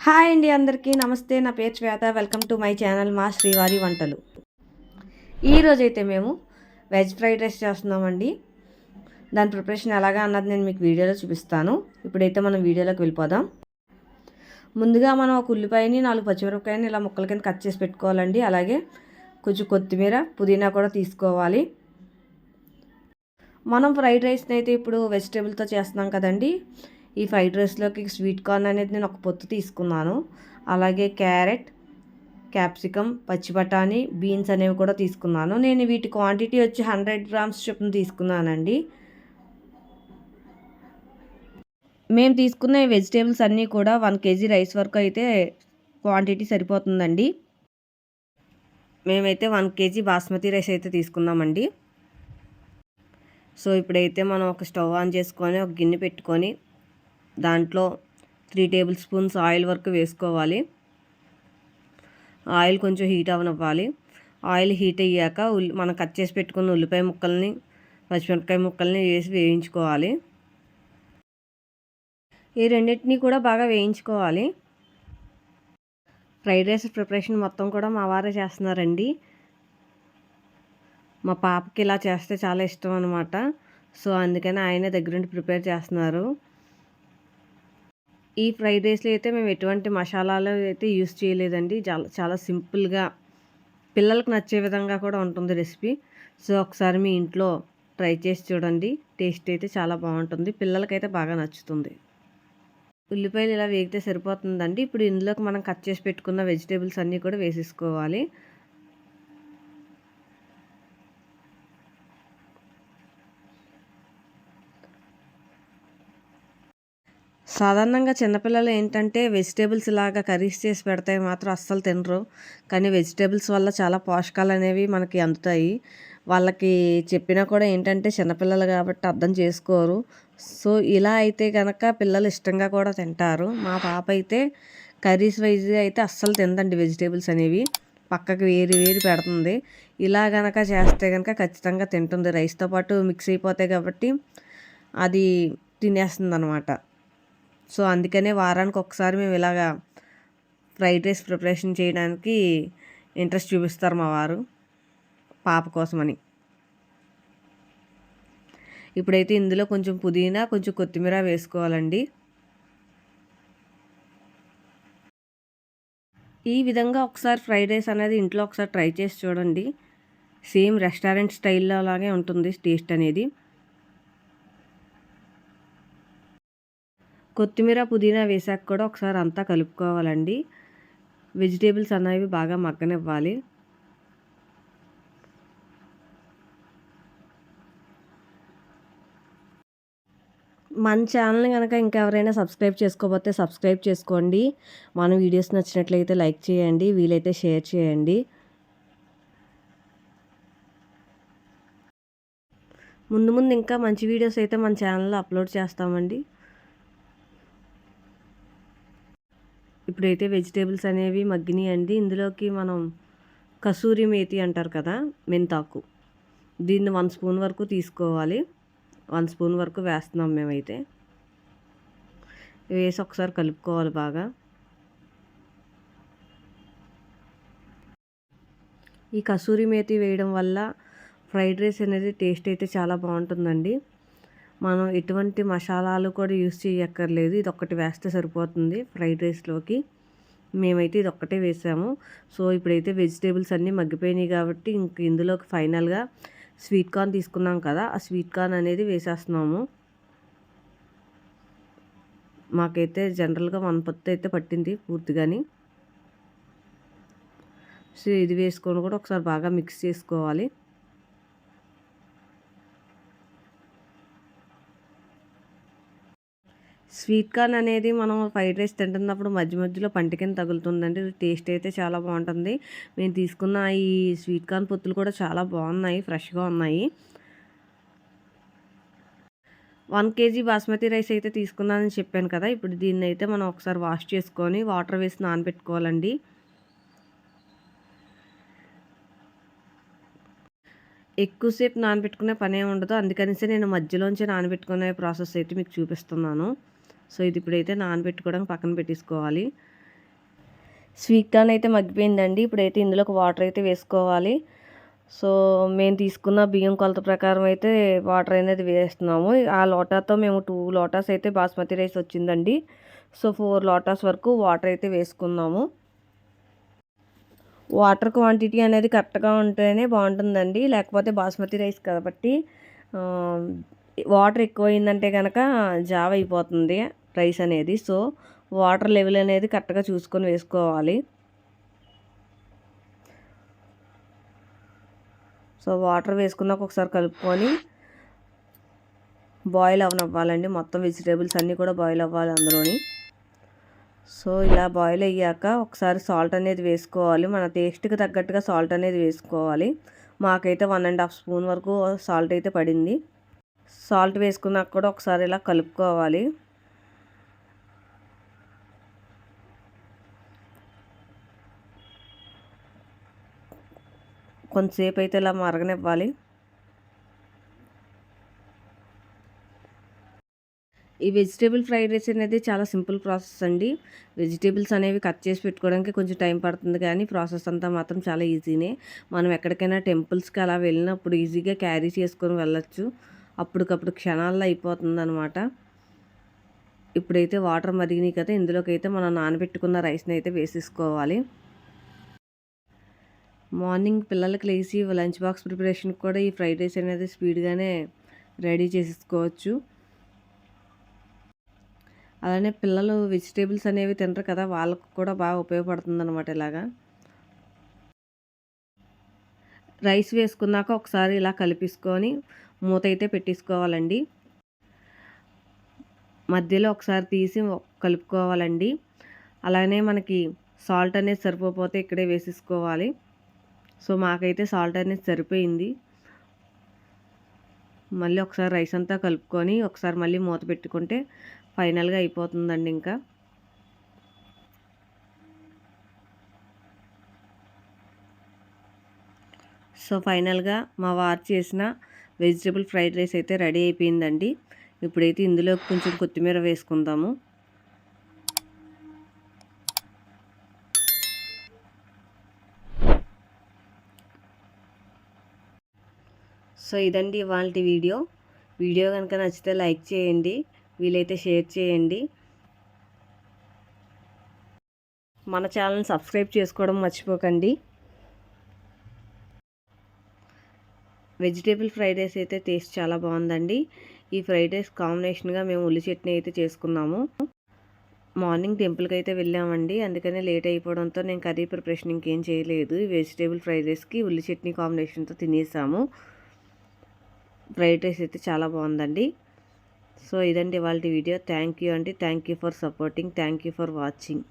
Hi అండి, అందరికీ నమస్తే. నా పేరు శ్వేత. వెల్కమ్ టు మై ఛానల్ మా శ్రీవారి వంటలు. ఈరోజైతే మేము వెజ్ ఫ్రైడ్ రైస్ చేస్తున్నామండి. దాని ప్రిపరేషన్ ఎలాగా అన్నది నేను మీకు వీడియోలో చూపిస్తాను. ఇప్పుడైతే మనం వీడియోలోకి వెళ్ళిపోదాం. ముందుగా మనం ఒక ఉల్లిపాయని 4 పచ్చిమిరపకాయని ఇలా ముక్కల కింద కట్ చేసి పెట్టుకోవాలండి. అలాగే కొంచెం కొత్తిమీర, పుదీనా కూడా తీసుకోవాలి. మనం ఫ్రైడ్ రైస్ని అయితే ఇప్పుడు వెజిటేబుల్తో చేస్తున్నాం కదండి. ఈ ఫ్రైడ్ రైస్లోకి స్వీట్ కార్న్ అనేది నేను ఒక పొత్తు తీసుకున్నాను. అలాగే క్యారెట్, క్యాప్సికమ్, పచ్చి బఠానీ, బీన్స్ అనేవి కూడా తీసుకున్నాను. నేను వీటి క్వాంటిటీ వచ్చి 100 గ్రామ్స్ చొప్పున తీసుకున్నానండి. మేము తీసుకున్న వెజిటేబుల్స్ అన్నీ కూడా 1 కేజీ రైస్ వరకు అయితే క్వాంటిటీ సరిపోతుందండి. మేమైతే 1 కేజీ బాస్మతి రైస్ అయితే తీసుకున్నామండి. సో ఇప్పుడైతే మనం ఒక స్టవ్ ఆన్ చేసుకొని ఒక గిన్నె పెట్టుకొని దాంట్లో 3 టేబుల్ స్పూన్స్ ఆయిల్ వరకు వేసుకోవాలి. ఆయిల్ కొంచెం హీట్ అవ్వనివ్వాలి. ఆయిల్ హీట్ అయ్యాక మనం కట్ చేసి పెట్టుకున్న ఉల్లిపాయ ముక్కల్ని, పచ్చిమిరపకాయ ముక్కల్ని వేసి వేయించుకోవాలి. ఈ రెండింటినీ కూడా బాగా వేయించుకోవాలి. ఫ్రైడ్ రైస్ ప్రిపరేషన్ మొత్తం కూడా మా వారే చేస్తున్నారండి. మా పాపకి ఇలా చేస్తే చాలా ఇష్టం అనమాట. సో అందుకని ఆయనే దగ్గరుండి ప్రిపేర్ చేస్తున్నారు. ఈ ఫ్రైడ్ రైస్లో అయితే మేము ఎటువంటి మసాలాలు అయితే యూస్ చేయలేదండి. చాలా సింపుల్గా పిల్లలకు నచ్చే విధంగా కూడా ఉంటుంది రెసిపీ. సో ఒకసారి మీ ఇంట్లో ట్రై చేసి చూడండి. టేస్ట్ అయితే చాలా బాగుంటుంది. పిల్లలకైతే బాగా నచ్చుతుంది. ఉల్లిపాయలు ఇలా వేగితే సరిపోతుందండి. ఇప్పుడు ఇందులోకి మనం కట్ చేసి పెట్టుకున్న వెజిటేబుల్స్ అన్నీ కూడా వేసేసుకోవాలి. సాధారణంగా చిన్నపిల్లలు ఏంటంటే వెజిటేబుల్స్ ఇలాగా కర్రీస్ చేసి పెడితే మాత్రం అస్సలు తినరు. కానీ వెజిటేబుల్స్ వల్ల చాలా పోషకాలు అనేవి మనకి అందుతాయి. వాళ్ళకి చెప్పినా కూడా ఏంటంటే చిన్నపిల్లలు కాబట్టి అర్థం చేసుకోరు. సో ఇలా అయితే కనుక పిల్లలు ఇష్టంగా కూడా తింటారు. మా పాప అయితే కర్రీస్ వైజ్ అయితే అస్సలు తినదండి. వెజిటేబుల్స్ అనేవి పక్కకి వేరి వేరి పెడుతుంది. ఇలా కనుక చేస్తే కనుక ఖచ్చితంగా తింటుంది. రైస్తో పాటు మిక్స్ అయిపోతాయి కాబట్టి అది తినేస్తుంది అనమాట. సో అందుకనే వారానికి ఒకసారి మేము ఇలాగా ఫ్రైడ్ రైస్ ప్రిపరేషన్ చేయడానికి ఇంట్రెస్ట్ చూపిస్తారు మా వారు పాప కోసమని. ఇప్పుడైతే ఇందులో కొంచెం పుదీనా, కొంచెం కొత్తిమీర వేసుకోవాలండి. ఈ విధంగా ఒకసారి ఫ్రైడ్ రైస్ అనేది ఇంట్లో ఒకసారి ట్రై చేసి చూడండి. సేమ్ రెస్టారెంట్ స్టైల్లో లాగే ఉంటుంది టేస్ట్ అనేది. కొత్తిమీర, పుదీనా వేసాక కూడా ఒకసారి అంతా కలుపుకోవాలండి. వెజిటేబుల్స్ అనేవి బాగా మగ్గనివ్వాలి. మన ఛానల్ని కనుక ఇంకెవరైనా సబ్స్క్రైబ్ చేసుకోకపోతే సబ్స్క్రైబ్ చేసుకోండి. మన వీడియోస్ నచ్చినట్లయితే లైక్ చేయండి, వీలైతే షేర్ చేయండి. ముందు ముందు ఇంకా మంచి వీడియోస్ అయితే మన ఛానల్లో అప్లోడ్ చేస్తామండి. ఇప్పుడైతే వెజిటేబుల్స్ అనేవి మగ్గినాయండి. ఇందులోకి మనం కసూరి మేతి అంటారు కదా, మెంతాకు, దీన్ని 1 స్పూన్ వరకు తీసుకోవాలి. 1 స్పూన్ వరకు వేస్తున్నాం మేమైతే. వేసి ఒకసారి కలుపుకోవాలి బాగా. ఈ కసూరి మేతి వేయడం వల్ల ఫ్రైడ్ రైస్ అనేది టేస్ట్ అయితే చాలా బాగుంటుందండి. మనం ఎటువంటి మసాలాలు కూడా యూస్ చేయక్కర్లేదు. ఇది ఒక్కటి వేస్తే సరిపోతుంది ఫ్రైడ్ రైస్లోకి. మేమైతే ఇది ఒక్కటే వేసాము. సో ఇప్పుడైతే వెజిటేబుల్స్ అన్నీ మగ్గిపోయినాయి కాబట్టి ఇంక ఇందులోకి ఫైనల్గా స్వీట్ కార్న్ తీసుకున్నాం కదా, ఆ స్వీట్ కార్న్ అనేది వేసేస్తున్నాము. మాకైతే జనరల్గా 1 పొత్తు అయితే పట్టింది పూర్తిగాని. సో ఇది వేసుకొని కూడా ఒకసారి బాగా మిక్స్ చేసుకోవాలి. స్వీట్ కార్న్ అనేది మనం ఫ్రైడ్ రైస్ తింటున్నప్పుడు మధ్య మధ్యలో పంటి కింద తగులుతుందండి. టేస్ట్ అయితే చాలా బాగుంటుంది. మేము తీసుకున్న ఈ స్వీట్ కార్న్ పొత్తులు కూడా చాలా బాగున్నాయి, ఫ్రెష్గా ఉన్నాయి. 1 కేజీ బాస్మతి రైస్ అయితే తీసుకున్నానని చెప్పాను కదా. ఇప్పుడు దీన్ని అయితే మనం ఒకసారి వాష్ చేసుకొని వాటర్ వేసి నానబెట్టుకోవాలండి. ఎక్కువసేపు నానబెట్టుకునే పని ఏమి ఉండదు. అందుకనిసే నేను మధ్యలోంచి నానబెట్టుకునే ప్రాసెస్ అయితే మీకు చూపిస్తున్నాను. సో ఇది ఇప్పుడైతే నానబెట్టుకోవడానికి పక్కన పెట్టేసుకోవాలి. స్వీట్ కార్న్ అయితే మగ్గిపోయిందండి. ఇప్పుడైతే ఇందులోకి వాటర్ అయితే వేసుకోవాలి. సో మేము తీసుకున్న బియ్యం కొలత ప్రకారం అయితే వాటర్ అనేది వేస్తున్నాము. ఆ లోటాతో మేము 2 లోటాస్ అయితే బాస్మతి రైస్ వచ్చిందండి. సో 4 లోటాస్ వరకు వాటర్ అయితే వేసుకున్నాము. వాటర్ క్వాంటిటీ అనేది కరెక్ట్గా ఉంటేనే బాగుంటుందండి. లేకపోతే బాస్మతి రైస్ కాబట్టి వాటర్ ఎక్కువైందంటే కనుక జావ అయిపోతుంది రైస్ అనేది. సో వాటర్ లెవెల్ అనేది కరెక్ట్గా చూసుకొని వేసుకోవాలి. సో వాటర్ వేసుకున్నాక ఒకసారి కలుపుకొని బాయిల్ అవనివ్వాలండి. మొత్తం వెజిటేబుల్స్ అన్నీ కూడా బాయిల్ అవ్వాలి అందులోని. సో ఇలా బాయిల్ అయ్యాక ఒకసారి సాల్ట్ అనేది వేసుకోవాలి. మన టేస్ట్కి తగ్గట్టుగా సాల్ట్ అనేది వేసుకోవాలి. మాకైతే 1½ స్పూన్ వరకు సాల్ట్ అయితే పడింది. సాల్ట్ వేసుకున్నాక కూడా ఒకసారి ఇలా కలుపుకోవాలి. కొంతసేపు అయితే ఇలా మరగనివ్వాలి. ఈ వెజిటేబుల్ ఫ్రైడ్ రైస్ అనేది చాలా సింపుల్ ప్రాసెస్ అండి. వెజిటేబుల్స్ అనేవి కట్ చేసి పెట్టుకోవడానికి కొంచెం టైం పడుతుంది కానీ ప్రాసెస్ అంతా మాత్రం చాలా ఈజీనే. మనం ఎక్కడికైనా టెంపుల్స్కి అలా వెళ్ళినప్పుడు ఈజీగా క్యారీ చేసుకొని వెళ్ళొచ్చు. అప్పటికప్పుడు క్షణాల్లో అయిపోతుందనమాట. ఇప్పుడైతే వాటర్ మరిగినాయి కదా, ఇందులోకి అయితే మనం నానబెట్టుకున్న రైస్ని అయితే వేసేసుకోవాలి. మార్నింగ్ పిల్లలకి లేచి లంచ్ బాక్స్ ప్రిపరేషన్కి కూడా ఈ ఫ్రైడ్ రైస్ అనేది స్పీడ్గానే రెడీ చేసేసుకోవచ్చు. అలానే పిల్లలు వెజిటేబుల్స్ అనేవి తినరు కదా, వాళ్ళకు కూడా బాగా ఉపయోగపడుతుంది అనమాట. ఇలాగా రైస్ వేసుకున్నాక ఒకసారి ఇలా కలిపేసుకొని మూత అయితే పెట్టేసుకోవాలండి. మధ్యలో ఒకసారి తీసి కలుపుకోవాలండి. అలానే మనకి సాల్ట్ అనేది సరిపోతే ఇక్కడే వేసేసుకోవాలి. సో మాకైతే సాల్ట్ అనేది సరిపోయింది. మళ్ళీ ఒకసారి రైస్ అంతా కలుపుకొని ఒకసారి మళ్ళీ మూత పెట్టుకుంటే ఫైనల్గా అయిపోతుందండి. ఇంకా సో ఫైనల్గా మా వారు చేసిన వెజిటేబుల్ ఫ్రైడ్ రైస్ అయితే రెడీ అయిపోయిందండి. ఇప్పుడైతే ఇందులో కొంచెం కొత్తిమీర వేసుకుందాము. సో ఇదండి ఇవాల్టి వీడియో కనుక నచ్చితే లైక్ చేయండి, వీలైతే షేర్ చేయండి. మన ఛానల్ని సబ్స్క్రైబ్ చేసుకోవడం మర్చిపోకండి. వెజిటేబుల్ ఫ్రైడ్ రైస్ అయితే టేస్ట్ చాలా బాగుందండి. ఈ ఫ్రైడ్ రైస్ కాంబినేషన్గా మేము ఉల్లి చట్నీ అయితే చేసుకున్నాము. మార్నింగ్ టెంపుల్కి అయితే వెళ్ళామండి, అందుకనే లేట్ అయిపోవడంతో నేను కర్రీ ప్రిపరేషన్ ఇంకేం చేయలేదు. ఈ వెజిటేబుల్ ఫ్రైడ్ రైస్కి ఉల్లి చట్నీ కాంబినేషన్తో తినేసాము. ఫ్రైడ్ రైస్ అయితే చాలా బాగుందండి. సో ఇదండి ఇవాల్టి వీడియో. థ్యాంక్ యూ అండి. Thank you for supporting. Thank you for watching.